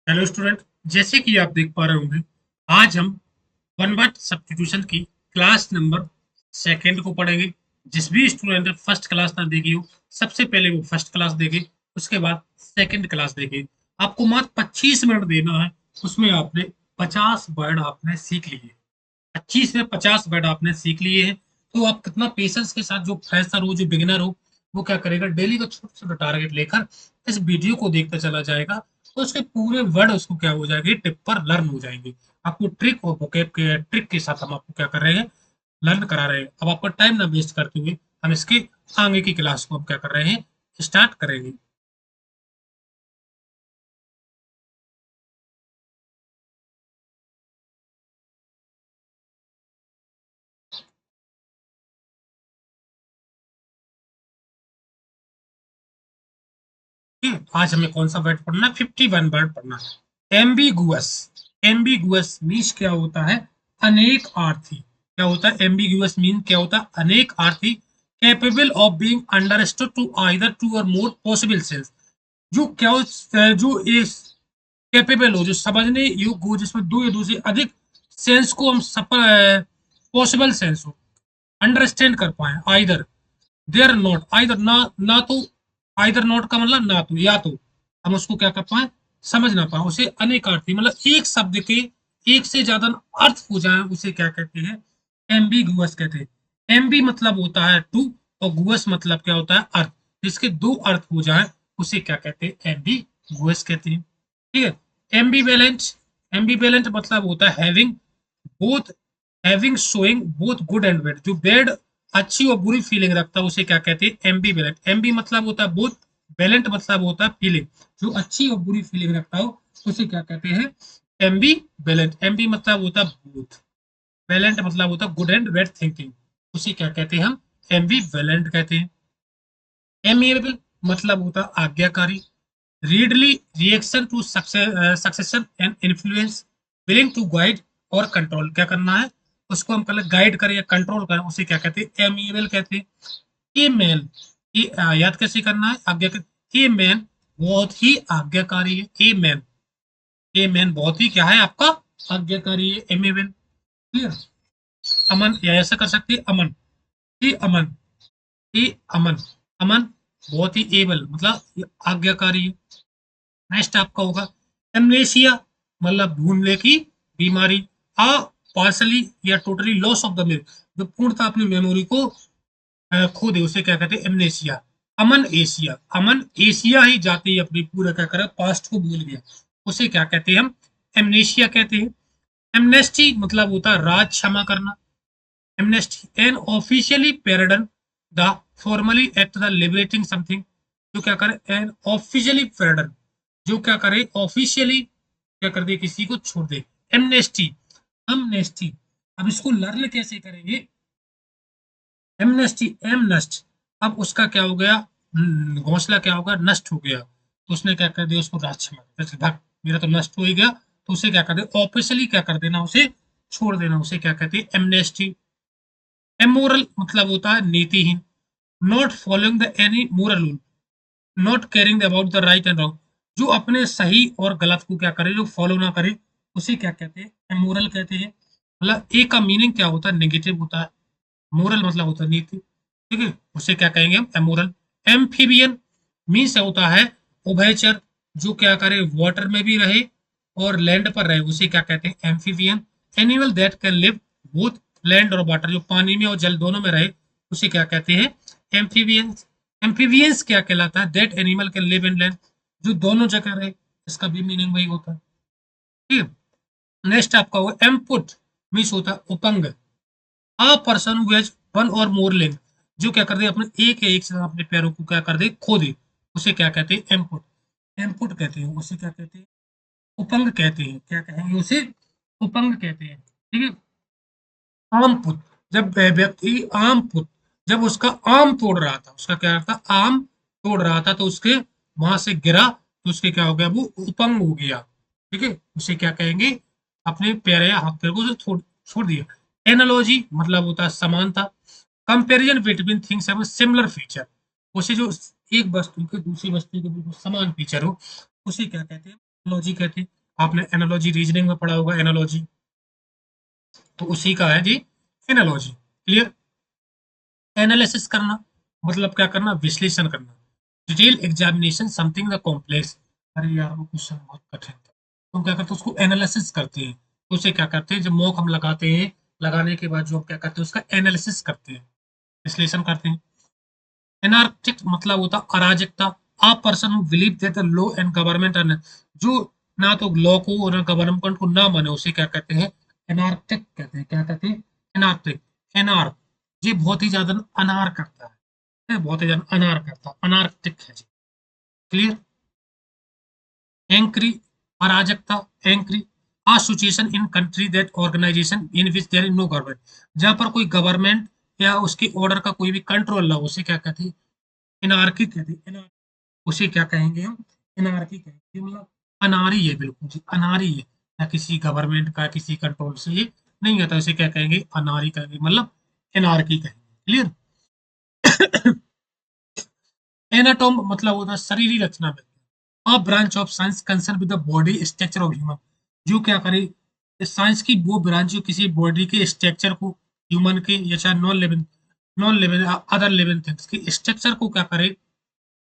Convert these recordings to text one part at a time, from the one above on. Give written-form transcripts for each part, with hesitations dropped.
Hello student. जैसे कि आप देख पा रहे होंगे, आज हम वन वर्ड सब्स्टिट्यूशन की क्लास नंबर सेकंड को पढ़ेंगे। जिस भी स्टूडेंट ने फर्स्ट क्लास ना देखी हो, सबसे पहले वो फर्स्ट क्लास देखे, उसके बाद सेकंड क्लास देखे। आपको मात्र 25 मिनट देना है। उसमें आपने 50 वर्ड आपने सीख लिए। 25 से 50 वर्ड आपने सीख लिए हैं। तो आप कितना पेशेंस के साथ, जो फ्रेशर हो, जो बिगिनर हो, वो क्या करेगा, डेली का छोटा छोटा टारगेट लेकर इस वीडियो को देखते चला जाएगा। तो उसके पूरे वर्ड उसको क्या हो जाएंगे, टिप पर लर्न हो जाएंगे। आपको ट्रिक और वोकैब के ट्रिक के साथ हम आपको क्या कर रहे हैं, लर्न करा रहे हैं। अब आपका टाइम ना वेस्ट करते हुए हम इसके आगे की क्लास को हम क्या कर रहे हैं, स्टार्ट करेंगे। ठीक है? आज हमें कौन सा वर्ड पढ़ना है, 51 वर्ड पढ़ना है। एम्बिगुअस। एम्बिगुअस मीन्स क्या होता है, अनेक अर्थी। क्या होता है एम्बिगुअस मीन, क्या होता है अनेक अर्थी। Capable of being understood to either two or more possible sense. जो क्या जो इस कैपेबल हो, जो समझने योग्य हो, जिसमें दो या दो से अधिक सेंस को हम पॉसिबल सेंस हो, अंडरस्टैंड कर पाए। आइदर, देयर नॉट, आइदर ना, ना तो, आइदर नॉट का मतलब ना तो, या तो हम उसको क्या कर पाए, समझ ना पाए। उसे अनेकार्थी मतलब एक शब्द के एक से ज्यादा अर्थ हो जाए, उसे क्या कहते हैं, एम्बिगुअस कहते हैं। एम्बी मतलब होता है टू, और गुअस मतलब क्या होता है, अर्थ। जिसके दो अर्थ हो जाए उसे क्या कहते हैं, एम्बिगुअस कहते हैं। ठीक है। एम्बीवेलेंट, एम्बीवेलेंट मतलब होता है having both, having showing both good and bad. जो बैड, अच्छी और बुरी फीलिंग रखता है उसे क्या कहते हैं, एम्बीवेलेंट। एम्बी मतलब होता है बोथ, बैलेंट मतलब होता है फीलिंग। जो अच्छी और बुरी फीलिंग रखता हो उसे क्या कहते हैं, एम्बी बैलेंट। एम्बी मतलब होता है बोथ, बैलेंट मतलब होता है गुड एंड बैड थिंकिंग। उसे क्या कहते हैं, हम एम्बी बैलेंट कहते हैं। एमिएबल मतलब होता है आज्ञाकारी। Readily reaction to succession and influence, willing to guide or control. क्या करना है, उसको हम कल गाइड करें या कंट्रोल करें, उसे क्या कहते हैं, एमिएबल कहते हैं। ए मैन, ये याद कैसे करना है, आज्ञा। ए मैन बहुत ही आज्ञाकारी है। ए मैन, ए मैन बहुत ही क्या है आपका, आज्ञाकारी है, एमिएबल। क्लियर। अमन, या ऐसा कर सकते हैं अमन, ए अमन, ए अमन, अमन बहुत ही एबल मतलब आज्ञाकारी है। नेक्स्ट आपका होगा एमनेशिया, मतलब भूलने की बीमारी। आ पार्सली या totally loss of the memory, जो पूर्णतः अपनी मेमोरी को खो दे, उसे क्या कहते हैं, एमनेशिया। अमन एशिया, अमन एशिया ही जाते ही अपनी पूरा क्या करे, पास्ट को भूल गया, उसे क्या कहते हैं, हम एमनेशिया कहते हैं। एमनेस्टी मतलब होता है राज क्षमा करना। Amnesty an officially pardon the formally act the liberating something. जो क्या करे, एन ऑफिशियली पैरडन, जो क्या करे ऑफिशियली क्या कर दे, किसी को छोड़ दे। Amnesty, Amnesty. अब इसको लर्न कैसे करेंगे, एमनेस्टी, एम नष्ट। अब उसका क्या हो गया, घोंसला क्या होगा, नष्ट हो गया। तो उसने क्या कर दिया, उसको राज क्षमा जैसे भाग, मेरा तो नष्ट हो ही गया। तो उसे क्या कर दे, ऑफिशियली क्या कर देना, उसे छोड़ देना, उसे क्या कहते हैं, एमनेस्टी। एमोरल मतलब होता है नीतिहीन। Not following the any moral rule, not caring about the right and wrong. जो अपने सही और गलत को क्या करे, जो फॉलो ना करे, उसे क्या कहते हैं, एमोरल कहते हैं। मतलब ए का मीनिंग क्या होता है, नेगेटिव होता है। मोरल मतलब होता है नीति। ठीक है, उसे क्या कहेंगे हम, एमोरल। एम्फीबियन मीन्स होता है उभयचर, जो क्या करे, वाटर में भी रहे और लैंड पर रहे, उसे क्या कहते हैं, amphibian. Animal that can live both land और वाटर, जो पानी में और जल दोनों में रहे, उसे क्या कहते हैं, एम्फीबियंस। एम्फीबियंस क्या कहलाता है, that animal can live in land, जो दोनों जगह रहे, इसका भी मीनिंग वही होता है। ठीक है। नेक्स्ट आपका वो एम्पुट मीन्स होता है उपंग। A person who has one or more leg, जो क्या कर दे, अपने एक या एक से ज्यादा अपने पैरों को क्या कर दे, खो दे, उसे क्या कहते हैं, एम्पुट। एम्पुट कहते हैं, उसे क्या कहते हैं, उपंग कहते हैं। क्या कहेंगे उसे, उपंग कहते हैं। ठीक है। आम पुत, जब व्यक्ति आम पुत, जब उसका आम तोड़ रहा था, उसका क्या था, आम तोड़ रहा था, तो उसके वहां से गिरा, तो उसके क्या हो गया, वो उपंग हो गया। ठीक है, उसे क्या कहेंगे, अपने पैर या हाथ पैर को छोड़ छोड़ दिया। एनालॉजी मतलब होता है समानता। Comparison between things have similar feature, उसे जो एक वस्तु के दूसरी वस्तु के बिल्कुल समान फीचर हो, उसे क्या कहते हैं, एनालॉजी कहते हैं। आपने एनालॉजी रीजनिंग में पढ़ा होगा, एनालॉजी तो उसी का है जी एनालॉजी। क्लियर। एनालिसिस करना मतलब क्या करना, विश्लेषण करना। Detail examination something the complex. अरे यार वो क्वेश्चन बहुत कठिन था, तो हम क्या करते हैं उसको एनालिसिस करते हैं। तो उसे क्या करते हैं, जब मॉक हम लगाते हैं, लगाने के बाद जो हम क्या करते हैं उसका एनालिसिस करते हैं, विश्लेषण करते हैं। एनार्किक मतलब होता अराजकता। A person who believe that the law and government are, जो ना तो लॉ को और ना गवर्नमेंट को ना माने, उसे क्या कहते हैं, एनार्किक कहते हैं। क्या कहते हैं, एनार्किक। एनार्क, ये बहुत ही ज्यादा अनार करता है, बहुत ही ज्यादा अनार करता है, अनार्किक है जी। क्लियर। एंक्री, अराजकता, एंक्री। A situation in country that organization in which there is no government, जहाँ पर कोई गवर्नमेंट या उसकी ऑर्डर का कोई भी कंट्रोल ना हो, उसे क्या कहते हैं, एनार्की कहते हैं। उसे क्या कहेंगे हम, एनार्की कहेंगे। मतलब अनारी है, बिल्कुल जी अनारी है, ना किसी गवर्नमेंट का किसी कंट्रोल से ये नहीं आता, उसे क्या कहेंगे, अनारी कहेंगे, मतलब एनार्की कहेंगे। क्लियर। एनाटोम मतलब होता है शरीरी रचना में, a branch of science concern with the body structure of human, जो क्या करे, साइंस की वो ब्रांच जो किसी बॉडी के स्ट्रक्चर को, ह्यूमन के या चाहे non living other living things के स्ट्रक्चर को क्या करे,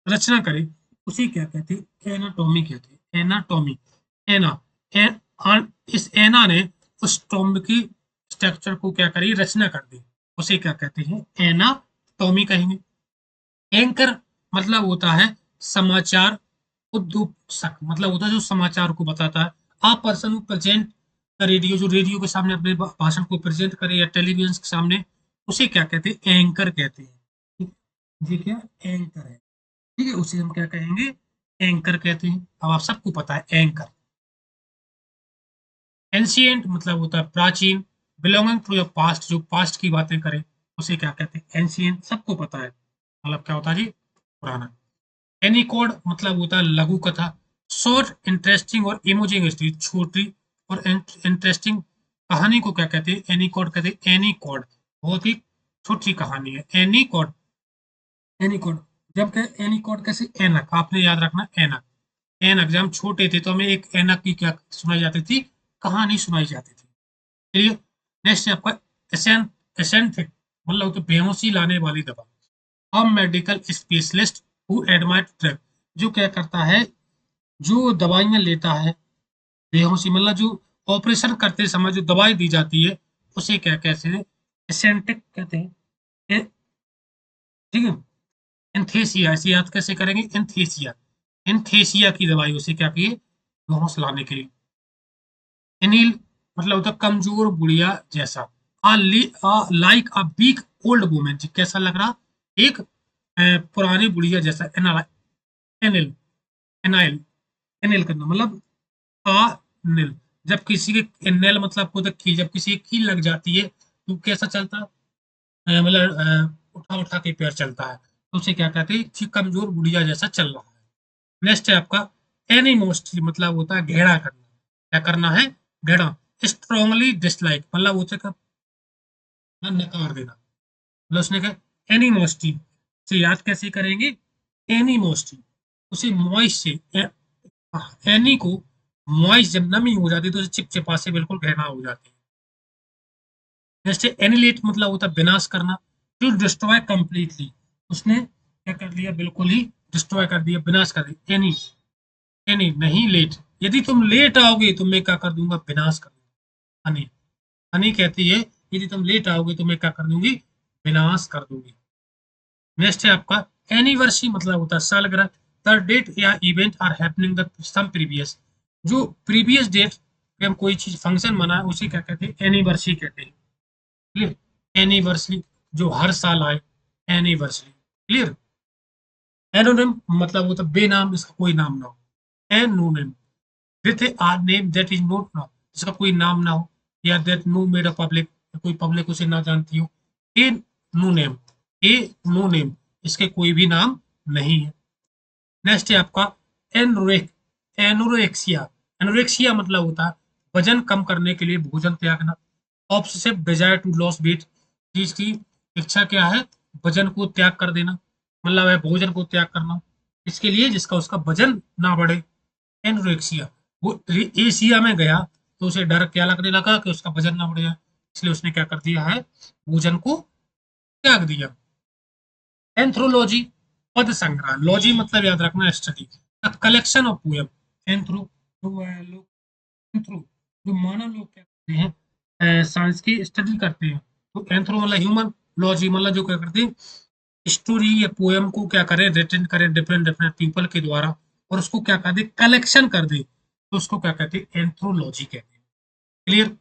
रचना करे, उसे क्या कहते हैं, एनाटॉमी कहते हैं। एनाटॉमी, एना, ए, इस एना ने उस टॉम की स्ट्रक्चर को क्या करी, रचना कर दी, उसे क्या कहते हैं, एनाटॉमी कहेंगे। एंकर मतलब होता है समाचार उद्दूषक, मतलब होता है जो समाचार को बताता है। आ पर्सन प्रेजेंट रेडियो, जो रेडियो के सामने अपने भाषण को प्रेजेंट करे या टेलीविजन के सामने, उसे क्या कहते हैं, एंकर कहते हैं। जी क्या, एंकर है। ठीक है, उसे हम क्या कहेंगे, एंकर कहते हैं। अब आप सबको पता है एंकर। एंशियंट मतलब होता है प्राचीन, बिलोंगिंग टू योर पास्ट, जो पास्ट की बातें करे, उसे क्या कहते हैं, एंशियंट, सबको पता है, मतलब क्या होता है जी, पुराना। एनीकोड मतलब होता है लघु कथा, शॉर्ट इंटरेस्टिंग और इमोजिंग स्टोरी, छोटी और इंटरेस्टिंग कहानी को क्या कहते हैं, एनीकोड कहते हैं। एनीकोड बहुत ही छोटी कहानी है, एनीकोड। एनीकोड, जब क्या, एनीकोड कैसे, एनक, आपने याद रखना एनक। एनक, जब हम छोटे थे तो हमें एक एनक की क्या सुनाई जाती थी, कहानी सुनाई जाती थी। चलिए, नेक्स्ट है आपका एसेंट, एसेंथिक मतलब तो बेहोशी लाने वाली दवा। हम मेडिकल स्पेशलिस्ट हु एडमाइट ड्रग, जो क्या करता है, जो दवाइयां लेता है, बेहोशी मतलब जो ऑपरेशन करते समय जो दवाई दी जाती है, उसे क्या कहते हैं, एसेंटिक कहते हैं। ठीक है। एंथेसिया, इसे याद कैसे करेंगे, एंथेसिया, एंथेसिया की दवाई, उसे क्या किए, बेहोश लाने के लिए। एनील मतलब होता है कमजोर बुढ़िया जैसा। Like a weak old women, कैसा लग रहा, एक पुरानी बुढ़िया जैसा। एनिल, एनाइल, एनिल करना मतलब आ निल, जब किसी के नेल मतलब आपको तो की, जब किसी की कील लग जाती है तो कैसा चलता है, मतलब उठा उठा के पैर चलता है, तो उसे क्या कहते हैं, कमजोर बुढ़िया जैसा चल रहा है। नेक्स्ट है आपका एनिमोसिटी, मतलब होता है घेरा करना, क्या करना है, घेरा। स्ट्रांगली डिसलाइक मतलब उसे का नकार देना, मतलब उसने कहा एनिमोसिटी, से याद कैसे करेंगे, एनिमोसिटी, उसे मॉइस्ट से एनी को, मॉइस्ट जब नमी हो जाती है तो उसे चिपचिपा से बिल्कुल गहना हो जाती है। जैसे एनिलेट मतलब होता है विनाश करना, टू डिस्ट्रॉय कंप्लीटली, उसने क्या कर दिया, बिल्कुल ही डिस्ट्रॉय कर दिया, विनाश कर दिया। एनी, एनी नहीं लेट, यदि तुम लेट आओगे तो मैं क्या कर दूंगा, विनाश कर दूंगा। हनी, हनी कहती है यदि तुम लेट आओगे तो मैं क्या कर दूंगी, विनाश कर दूंगी। नेक्स्ट है आपका एनिवर्सरी मतलब होता है सालगिरह, द डेट या event are happening the some previous, जो प्रीवियस डेट पे हम कोई चीज फंक्शन मनाए उसे क्या कहते हैं, एनिवर्सरी कहते हैं। क्लियर। एनिवर्सरी जो हर साल आए, एनिवर्सरी। क्लियर। एनोनिम मतलब होता है बेनाम, इसका कोई नाम ना हो। Anonym, with our name that is not now, जिसका कोई नाम ना हो, या that no made a public, कोई पब्लिक उसे ना जानती हो। A no name, a no name, इसके कोई भी नाम नहीं है। नेक्स्ट है आपका एनोरेक, एनोरेक्सिया, एनोरेक्सिया मतलब होता है वजन कम करने के लिए भोजन त्यागना। Obsessive desire to loss weight, चीज की इच्छा क्या है, वजन को त्याग कर देना, मतलब है भोजन को त्याग करना, इसके लिए जिसका उसका वजन ना बढ़े, एनोरेक्सिया। वो एशिया में गया तो उसे डर क्या लगने लगा कि उसका वजन ना बढ़ जाए, इसलिए उसने क्या कर दिया है, भोजन को त्याग दिया। एंथ्रोलॉजी, पद संग्रह, लॉजी मतलब याद रखना study, collection of poem. Anthro जो लोग, एंथ्रो जो मानव लोग क्या करते हैं, साइंस की स्टडी करते हैं, तो एंथ्रो मतलब ह्यूमन, लॉजी मतलब जो क्या करते हैं, स्टोरी या पोएम को क्या करें, रिटन करें डिफरेंट डिफरेंट पीपल के द्वारा, और उसको क्या कर दे, कलेक्शन कर दे, तो उसको क्या कहते हैं, एंथ्रोलॉजी कहते हैं। क्लियर।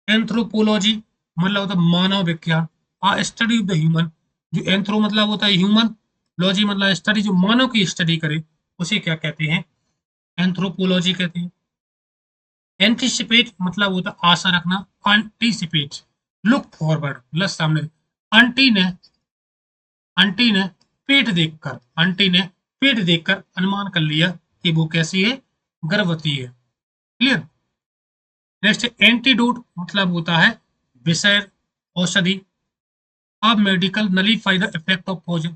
एंथ्रोपोलॉजी मतलब होता है मानव विज्ञान, आ स्टडी ऑफ द ह्यूमन, जो एंथ्रो मतलब होता है ह्यूमन, लॉजी मतलब स्टडी जो मानव की स्टडी करे, उसे क्या कहते हैं, एंथ्रोपोलॉजी कहते हैं। एंटीसिपेट मतलब होता है आशा रखना, एंटीसिपेट, लुक फॉरवर्ड मतलब सामने। आंटी ने आंटी ने आंटी ने पेट देखकर अनुमान कर लिया कि वो कैसी है, गर्भवती है। क्लियर। नेक्स्ट एंटीडोट मतलब होता है विषय, औषधि। अब medical nullify the effect of poison,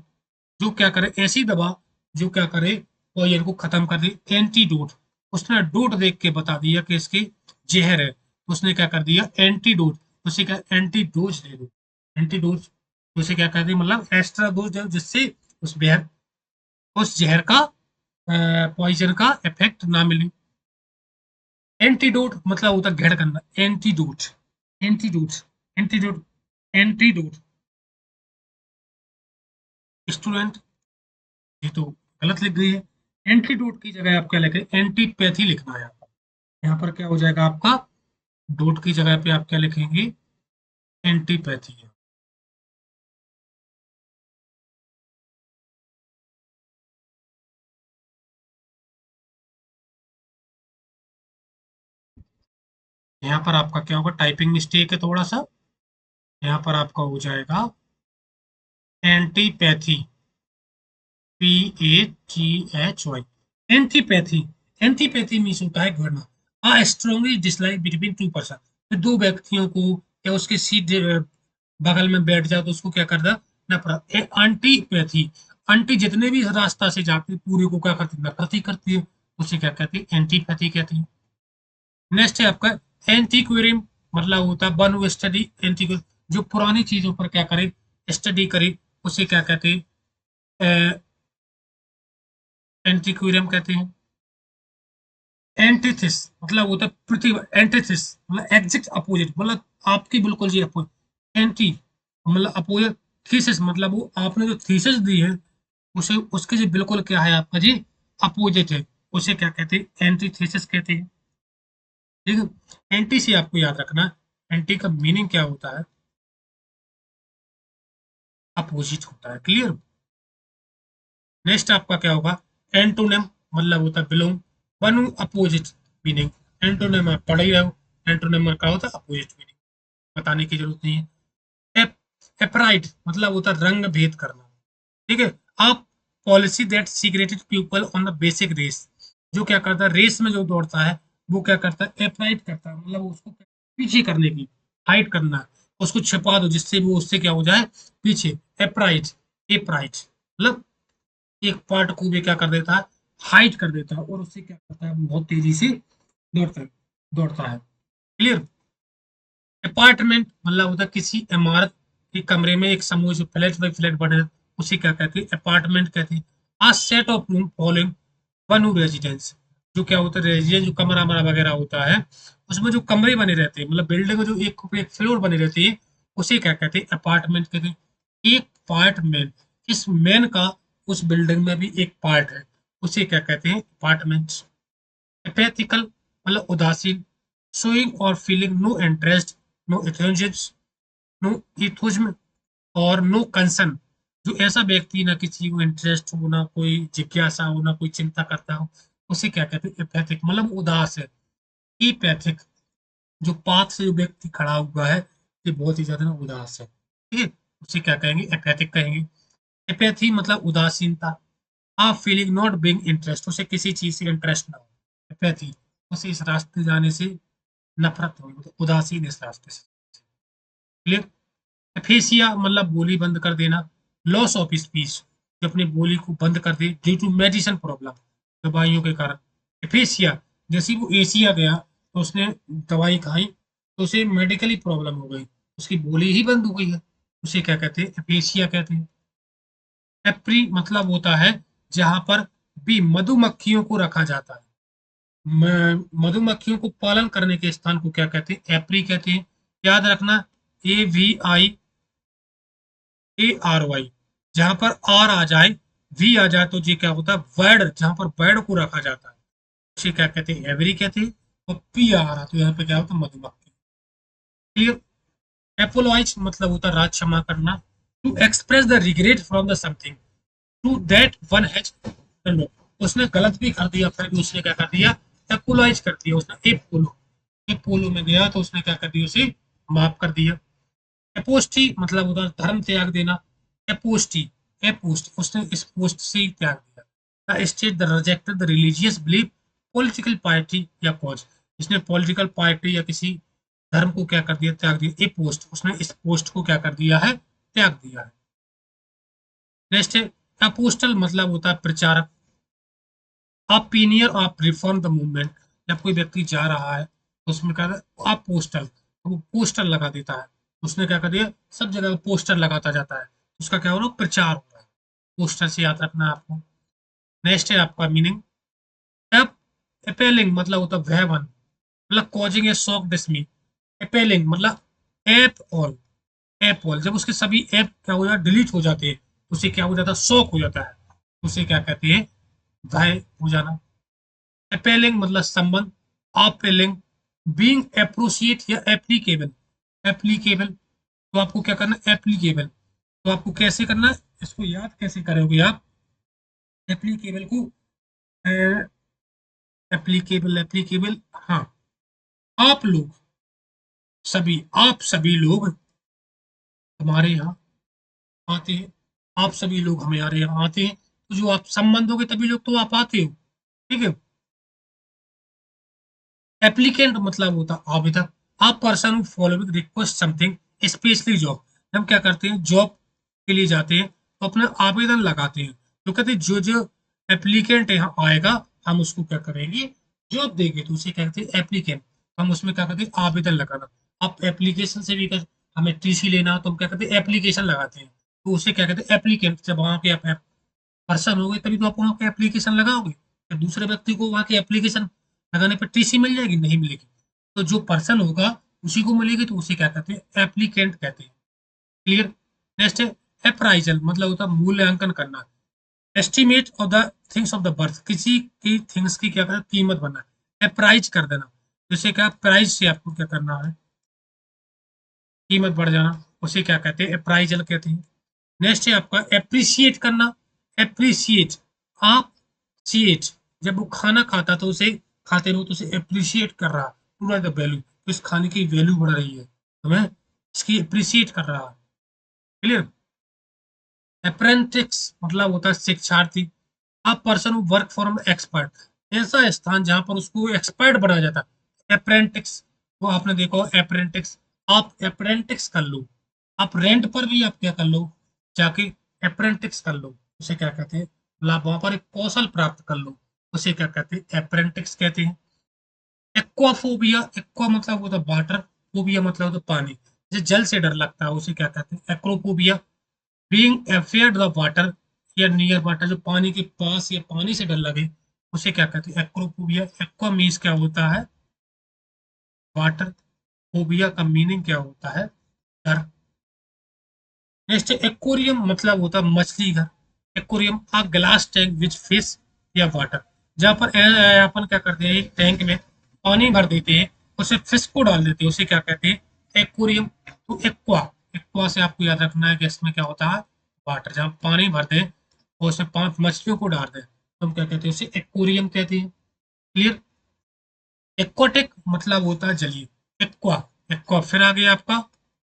जो क्या करे, ऐसी दवा जो क्या करे, पॉइजन को खत्म कर दे। एंटीडोट, उसने डोट देख के बता दिया कि इसकी जहर है, तो उसने क्या कर दिया, एंटीडोट, उसे क्या एंटीडोज दे दो, एंटीडोज, उसे क्या कर दिया मतलब एक्स्ट्रा डोज दे दो, जिससे उस जहर का, पॉइजन का इफेक्ट ना मिले। एंटीडोट मतलब होता है घेर करना, antidote, antidote, antidote, antidote. Student, ये तो गलत लिख गई है, एंटीडोट की जगह आप क्या लिखें, एंटीपैथी लिखना है यहाँ पर। यहाँ पर क्या हो जाएगा आपका, डोट की जगह पे आप क्या लिखेंगे, एंटीपैथी। यहाँ पर आपका क्या होगा, टाइपिंग मिस्टेक है थोड़ा सा, यहाँ पर आपका हो जाएगा antipathy, PATHY, antipathy. Antipathy means होता है घृणा, a strongly dislike between two person, तो दो व्यक्तियों को या उसके सीधे बगल में बैठ जाओ तो उसको क्या करता, नफरत। एंटीपैथी, एंटी जितने भी रास्ता से जाते हैं पूरे को क्या करती, नफरत ही करती है, उसे क्या कहती है, एंटीपैथी कहती है। नेक्स्ट है आपका एंटीक्वेरियम, मतलब होता है वन स्टडी एंटी, जो पुरानी चीजों पर क्या करे, स्टडी करे, उसे क्या कहते हैं, एंटीक्वेरियम कहते हैं। एंटीथिस मतलब होता है पृथ्वी, एंटीथिस मतलब एग्जैक्ट अपोजिट, मतलब आपकी बिल्कुल जी अपोजिट, एंटी मतलब अपोजिट, थीसिस मतलब वो आपने जो थीसिस दी है, उसे उसके जी बिल्कुल क्या है आपका जी, अपोजिट है, उसे क्या कहते हैं, एंटीथीसिस कहते हैं। ठीक है। एंटी से आपको याद रखना, एंटी का मीनिंग क्या होता है, अपोजिट होता है। क्लियर। नेक्स्ट आपका क्या होगा, एंटोनिम मतलब होता है belong, one opposite meaning, antonym आप पढ़ ही रहे हो, एंटोनिम का होता है अपोजिट मीनिंग, बताने की जरूरत नहीं है। एपराइट मतलब होता है रंग भेद करना। ठीक है। आप policy that secreted people on the basic race, जो क्या करता है, रेस में जो दौड़ता है वो क्या करता है, एपराइट करता है, मतलब उसको पीछे करने की, हाइड करना है, उसको छिपा दो जिससे वो उससे क्या हो जाए, पीछे। एपराइट, एपराइट मतलब एक पार्ट को भी क्या कर देता है, हाइड कर देता है, और उससे क्या करता है, बहुत तेजी से दौड़ता है। क्लियर। अपार्टमेंट मतलब होता है किसी इमारत के कमरे में एक समूह, जो फ्लैट बाई फ्लैट बने, उसे क्या कहते हैं, अपार्टमेंट कहते हैं। A set of room following one residence, जो क्या होता है, रेजिडेंस जो कमरा वमरा वगैरह होता है, उसमें जो कमरे बने रहते हैं, मतलब बिल्डिंग में जो एक फ्लोर बने रहती है, उसे क्या कहते हैं, अपार्टमेंट कहते हैं। एक पार्ट मैन, इस मैन का उस बिल्डिंग में भी एक पार्ट है, उसे क्या कहते हैं, अपार्टमेंट। एपैथिकल मतलब उदासीन, showing or feeling no interest, no attention, no enthusiasm or no concern, जो ऐसा व्यक्ति ना किसी को इंटरेस्ट हो, ना कोई जिज्ञासा हो, ना कोई चिंता करता हो, उसे क्या कहते हैं, एपैथिक मतलब उदास है। ईपैथिक, जो पाथ से जो व्यक्ति खड़ा हुआ है, ये बहुत ही ज्यादा ना उदास है, ठीक है, उसे क्या कहेंगे, एपैथिक कहेंगे। एपैथी मतलब उदासीनता, आप फीलिंग नॉट बीइंग इंटरेस्ट, उसे किसी चीज से इंटरेस्ट ना हो, एपैथी, उसे इस रास्ते जाने से नफरत हो, मतलब उदासीन इस रास्ते से। क्लियर। एफेसिया मतलब बोली बंद कर देना, लॉस ऑफ स्पीच, जो अपनी बोली को बंद कर दे ड्यू टू मेडिसिन प्रॉब्लम, दवाइयों के कारण। एफेसिया जैसे ही वो एशिया गया तो उसने दवाई खाई तो उसे मेडिकली प्रॉब्लम हो गई, उसकी बोली ही बंद हो गई है, उसे क्या कहते हैं, एपेसिया कहते हैं। एप्री मतलब होता है जहां पर भी मधुमक्खियों को रखा जाता है, मधुमक्खियों को पालन करने के स्थान को क्या कहते हैं, एप्री कहते हैं। याद रखना, AVIARY, जहां पर आर आ जाए, वी आ जाए तो ये क्या होता है, वर्ड, जहां पर वर्ड को रखा जाता है उसे क्या कहते हैं, एवरी कहते हैं। और पी आ रहा तो यहाँ पे क्या होता है, मधुमक्खी। क्लियर। एपोलॉइज मतलब होता है राज क्षमा करना, to express the regret from the something to that one has done. उसने गलत भी कर दिया, फिर भी उसने क्या कर दिया, एपोलॉइज कर दिया उसने। एपोलो में गया तो उसने क्या कर दिया, उसे माफ कर दिया। एपोस्टी मतलब होता है धर्म त्याग देना। एपोस्टी, एपोस्ट, उसने इस पोस्ट से ही त्याग दिया। The state the rejected the religious belief, political party या कॉज, इसने पॉलिटिकल पार्टी या किसी धर्म को क्या कर दिया, त्याग दिया। ए पोस्ट, उसने इस पोस्ट को क्या कर दिया है, त्याग दिया है। नेक्स्ट है अपोस्टल मतलब होता है प्रचारक। Opinion of reform the movement, जब कोई व्यक्ति जा रहा है तो उसमें क्या है, आप पोस्टल, तो वो पोस्टर लगा देता है, उसने क्या कर दिया, सब जगह पोस्टर लगाता जाता है, उसका क्या हो रहा है, प्रचार हो रहा है। पोस्टर से याद रखना है आपको। नेक्स्ट है आपका मीनिंग, एप एपेलिंग मतलब होता है भयवन, मतलब कॉजिंग ए शॉक डिसमी। एपेलिंग मतलब एप ऑल, एप ऑल, जब उसके सभी ऐप क्या हो जाता है, डिलीट हो जाते हैं तो उसे क्या हो जाता है, शॉक हो जाता है, उसे क्या कहते हैं, भय हो जाना। अपेलिंग मतलब संबंध, अपेलिंग, बीइंग अप्रोसिएट या एप्लीकेबल। एप्लीकेबल तो आपको क्या करना है, एप्लीकेबल तो आपको कैसे करना है, इसको याद कैसे करोगे आप, एप्लीकेबल को, एप्लीकेबल, एप्लीकेबल, हाँ, आप लोग सभी, आप सभी लोग हमारे यहाँ आते हैं, आप सभी लोग हमारे यहाँ आते हैं, तो जो आप संबंध होगे तभी लोग तो आप आते हो। ठीक है। एप्लीकेंट मतलब होता है आवेदक। आप person following request something, specially job, हम क्या करते हैं, जॉब के लिए जाते हैं तो अपना आवेदन लगाते हैं, तो कहते हैं जो जो एप्लीकेंट यहाँ आएगा हम उसको क्या करेंगे, जॉब देंगे, तो उसे क्या कहते हैं, एप्लीकेंट। हम उसमें क्या करते हैं, आवेदन लगाना। आप एप्लीकेशन से भी कर, हमें टीसी लेना तो हम क्या करते हैं, एप्लीकेशन लगाते हैं, तो उसे क्या कहते हैं, एप्लीकेंट। जब वहाँ पे आप पर्सन हो गए तभी तो आप वहाँ पे एप्लीकेशन लगाओगे, फिर दूसरे व्यक्ति को वहाँ की एप्लीकेशन लगाने पर टीसी मिल जाएगी, नहीं मिलेगी। तो जो पर्सन होगा उसी को मिलेगी, तो उसे क्या कहते हैं, एप्लीकेंट कहते हैं। क्लियर। नेक्स्ट है अप्राइजल मतलब होता है मूल्यांकन करना। Estimate of the things of the birth, किसी की थिंग्स की क्या करना, कीमत बनना, अप्राइज कर देना। जैसे क्या, प्राइस से आपको क्या करना है, कीमत बढ़ जाना, उसे क्या कहते हैं, अप्राइजल कहते हैं। नेक्स्ट है आपका एप्रिसिएट करना। एप्रिसिएट, आप सीएट, जब वो खाना खाता तो उसे खाते रहो तो उसे एप्रिसिएट कर रहा, पूरा द वैल्यू, तो इस खाने की वैल्यू बढ़ रही है, तो मैं इसकी एप्रिसिएट कर रहा। क्लियर। अप्रेंटिस मतलब होता है शिक्षार्थी। A person work for an expert, ऐसा स्थान जहां पर उसको एक्सपर्ट बनाया जाता है। अप्रेंटिस, वो आपने देखा हो अप्रेंटिस, आप अप्रेंटिस कर लो, आप रेंट पर भी आप क्या कर लो, जाके अप्रेंटिस कर लो, उसे क्या कहते हैं, मतलब वहां पर एक कौशल प्राप्त कर लो, उसे क्या कहते हैं, अप्रेंटिस कहते हैं। एक्वाफोबिया, एक्वा मतलब होता है वाटर, फोबिया मतलब होता है पानी, जैसे जल से डर लगता है उसे क्या कहते हैं, acrophobia. Being afraid of water या नियर वाटर, जो पानी के पास या पानी से डर लगे उसे क्या कहते हैं, एक्रोफोबिया। एक्वा मीन्स क्या होता है, वाटर, फोबिया का मीनिंग क्या होता है, डर। नेक्स्ट एक्वेरियम मतलब होता है मछली घर। Aquarium a glass tank which fish या वाटर, जहाँ पर अपन क्या करते हैं, एक टैंक में पानी भर देते हैं, उसे फिश को डाल देते हैं, उसे क्या कहते हैं, एक्वेरियम। तो एक्वा, एक्वा से आपको याद रखना है कि इसमें क्या होता है, वाटर, जहाँ पानी भर दें और उसमें 5 मछलियों को डाल दें तो हम क्या कहते हैं, उसे एक्वेरियम कहते हैं। क्लियर। एक्वाटिक मतलब होता है जलीय। एक्वा, एक्वा फिर आ गया आपका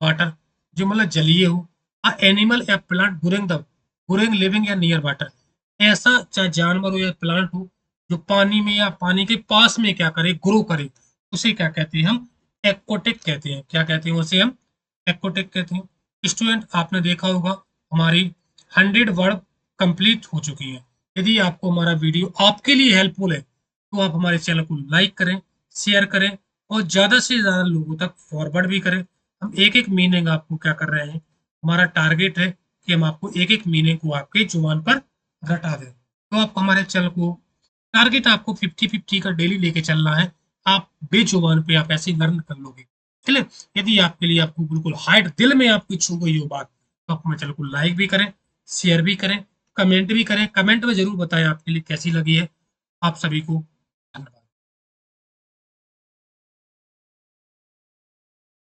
वाटर, जो मतलब जलीय हो। अ एनिमल या plant boring the, boring living या नियर वाटर, ऐसा चाहे जानवर हो या प्लांट हो जो पानी में या पानी के पास में क्या करे, ग्रो करे, उसे क्या कहते हैं, हम एक्वाटिक कहते हैं। क्या कहते हैं उसे, हम एक्वाटिक कहते हैं। स्टूडेंट आपने देखा होगा हमारी 100 वर्ड कंप्लीट हो चुकी है। यदि आपको हमारा वीडियो आपके लिए हेल्पफुल है तो आप हमारे चैनल को लाइक करें, शेयर करें और ज़्यादा से ज़्यादा लोगों तक फॉरवर्ड भी करें। हम एक-एक मीनिंग आपको क्या कर रहे हैं, हमारा टारगेट है कि हम आपको एक-एक मीनिंग को आपके जुबान पर रटा दें। तो आप हमारे चैनल को टारगेट आपको 50-50 का डेली लेके चलना है। आप बेजुबान पे आप ऐसे लर्न कर लोगे। चलिए, यदि आपके लिए आपको बिल्कुल हार्ट दिल में आपकी छू गई हो बात, तो आप हमारे चैनल को लाइक भी करें, शेयर भी करें, कमेंट भी करें। कमेंट में ज़रूर बताएं आपके लिए कैसी लगी है। आप सभी को